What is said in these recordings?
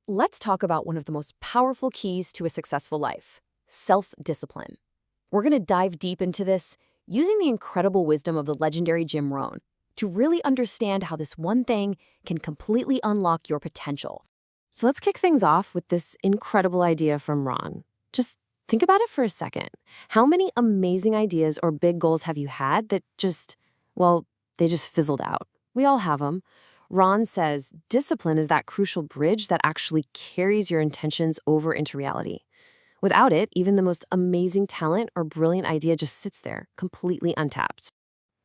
let's talk about one of the most powerful keys to a successful life: self-discipline. We're going to dive deep into this using the incredible wisdom of the legendary Jim Rohn to really understand how this one thing can completely unlock your potential. So let's kick things off with this incredible idea from Ron. Just think about it for a second. How many amazing ideas or big goals have you had that they just fizzled out? We all have them. Ron says discipline is that crucial bridge that actually carries your intentions over into reality. Without it, even the most amazing talent or brilliant idea just sits there, completely untapped.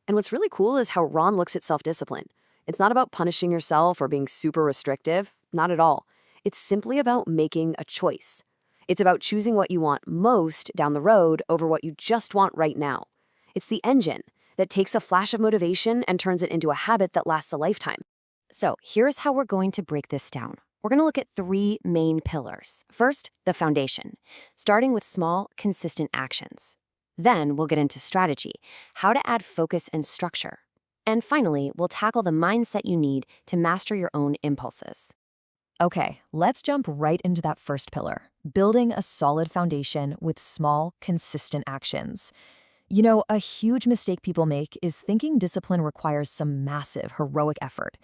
And what's really cool is how Ron looks at self-discipline. It's not about punishing yourself or being super restrictive, not at all. It's simply about making a choice. It's about choosing what you want most down the road over what you just want right now. It's the engine that takes a flash of motivation and turns it into a habit that lasts a lifetime. So here's how we're going to break this down. We're going to look at three main pillars. First, the foundation, starting with small, consistent actions. Then we'll get into strategy, how to add focus and structure. And finally, we'll tackle the mindset you need to master your own impulses. Okay, let's jump right into that first pillar, building a solid foundation with small, consistent actions. You know, a huge mistake people make is thinking discipline requires some massive, heroic effort.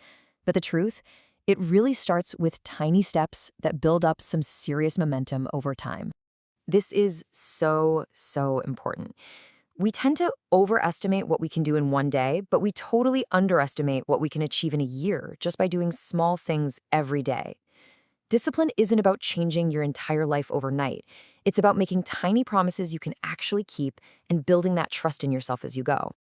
But the truth, it really starts with tiny steps that build up some serious momentum over time. This is so important. We tend to overestimate what we can do in one day, but we totally underestimate what we can achieve in a year just by doing small things every day. Discipline isn't about changing your entire life overnight. It's about making tiny promises you can actually keep and building that trust in yourself as you go.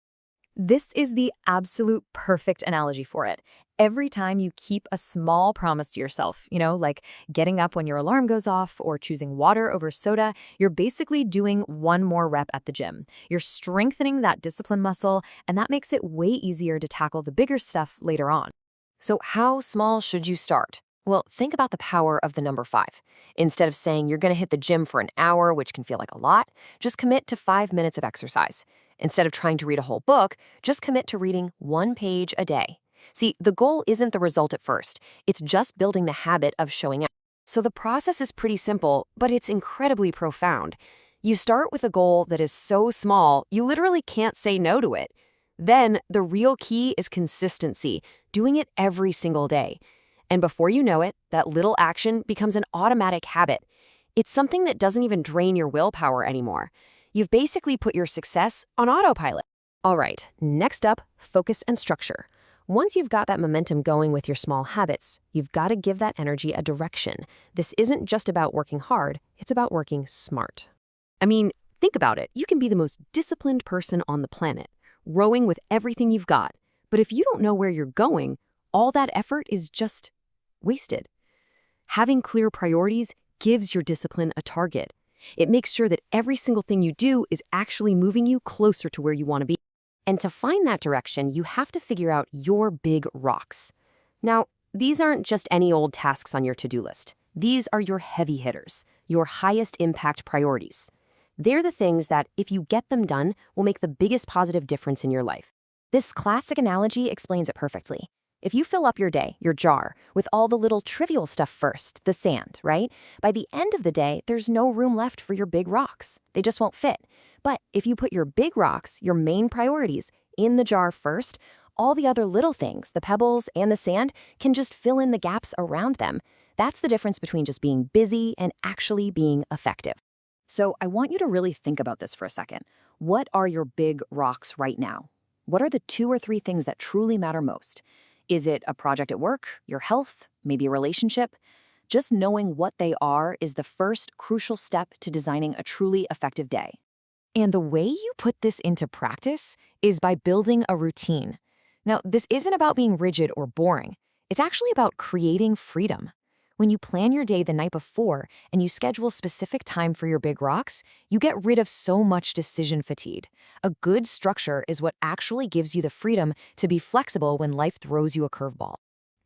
This is the absolute perfect analogy for it. Every time you keep a small promise to yourself, like getting up when your alarm goes off or choosing water over soda, you're basically doing one more rep at the gym. You're strengthening that discipline muscle, and that makes it way easier to tackle the bigger stuff later on. So how small should you start? Well, think about the power of the number 5. Instead of saying you're going to hit the gym for an hour, which can feel like a lot, just commit to 5 minutes of exercise. Instead of trying to read a whole book, just commit to reading 1 page a day. See, the goal isn't the result at first. It's just building the habit of showing up. So the process is pretty simple, but it's incredibly profound. You start with a goal that is so small, you literally can't say no to it. Then the real key is consistency, doing it every single day. And before you know it, that little action becomes an automatic habit. It's something that doesn't even drain your willpower anymore. You've basically put your success on autopilot. All right, next up, focus and structure. Once you've got that momentum going with your small habits, you've got to give that energy a direction. This isn't just about working hard, it's about working smart. I mean, think about it. You can be the most disciplined person on the planet, rowing with everything you've got. But if you don't know where you're going, all that effort is just wasted. Having clear priorities gives your discipline a target. It makes sure that every single thing you do is actually moving you closer to where you want to be. And to find that direction, you have to figure out your big rocks. Now, these aren't just any old tasks on your to-do list. These are your heavy hitters, your highest impact priorities. They're the things that, if you get them done, will make the biggest positive difference in your life. This classic analogy explains it perfectly. If you fill up your day, your jar, with all the little trivial stuff first, the sand, right? By the end of the day, there's no room left for your big rocks. They just won't fit. But if you put your big rocks, your main priorities, in the jar first, all the other little things, the pebbles and the sand, can just fill in the gaps around them. That's the difference between just being busy and actually being effective. So I want you to really think about this for a second. What are your big rocks right now? What are the 2 or 3 things that truly matter most? Is it a project at work, your health, maybe a relationship? Just knowing what they are is the first crucial step to designing a truly effective day. And the way you put this into practice is by building a routine. Now, this isn't about being rigid or boring. It's actually about creating freedom. When you plan your day the night before and you schedule specific time for your big rocks, you get rid of so much decision fatigue. A good structure is what actually gives you the freedom to be flexible when life throws you a curveball.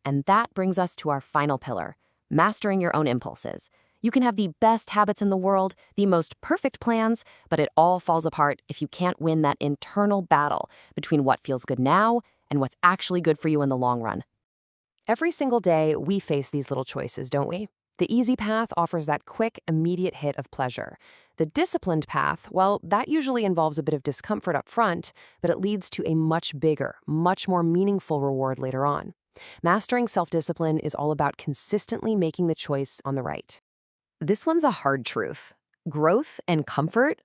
And that brings us to our final pillar, mastering your own impulses. You can have the best habits in the world, the most perfect plans, but it all falls apart if you can't win that internal battle between what feels good now and what's actually good for you in the long run. Every single day, we face these little choices, don't we? The easy path offers that quick, immediate hit of pleasure. The disciplined path, well, that usually involves a bit of discomfort up front, but it leads to a much bigger, much more meaningful reward later on. Mastering self-discipline is all about consistently making the choice on the right. This one's a hard truth. Growth and comfort,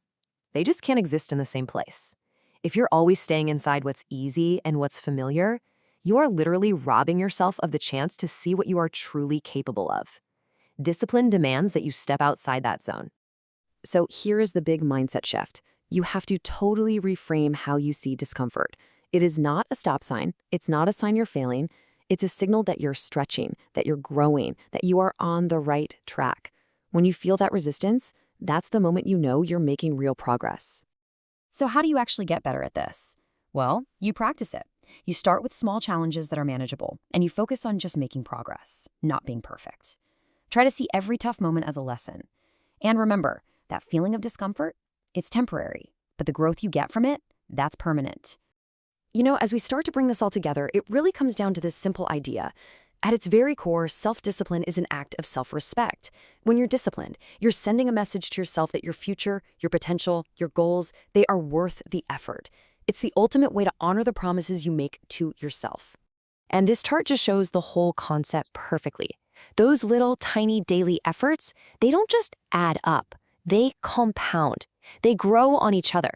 they just can't exist in the same place. If you're always staying inside what's easy and what's familiar, you are literally robbing yourself of the chance to see what you are truly capable of. Discipline demands that you step outside that zone. So here is the big mindset shift. You have to totally reframe how you see discomfort. It is not a stop sign. It's not a sign you're failing. It's a signal that you're stretching, that you're growing, that you are on the right track. When you feel that resistance, that's the moment you know you're making real progress. So how do you actually get better at this? Well, you practice it. You start with small challenges that are manageable, and you focus on just making progress, not being perfect. Try to see every tough moment as a lesson. And remember, that feeling of discomfort, it's temporary, but the growth you get from it, that's permanent. You know, as we start to bring this all together, it really comes down to this simple idea. At its very core, self-discipline is an act of self-respect. When you're disciplined, you're sending a message to yourself that your future, your potential, your goals, they are worth the effort. It's the ultimate way to honor the promises you make to yourself. And this chart just shows the whole concept perfectly. Those little tiny daily efforts, they don't just add up. They compound. They grow on each other.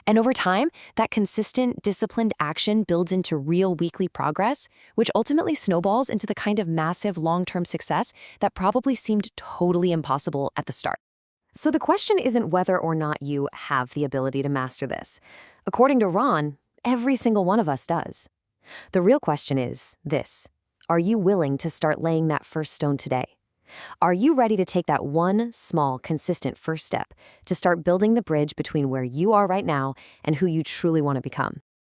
And over time, that consistent, disciplined action builds into real weekly progress, which ultimately snowballs into the kind of massive long-term success that probably seemed totally impossible at the start. So the question isn't whether or not you have the ability to master this. According to Ron, every single one of us does. The real question is this: are you willing to start laying that first stone today? Are you ready to take that one small, consistent first step to start building the bridge between where you are right now and who you truly want to become?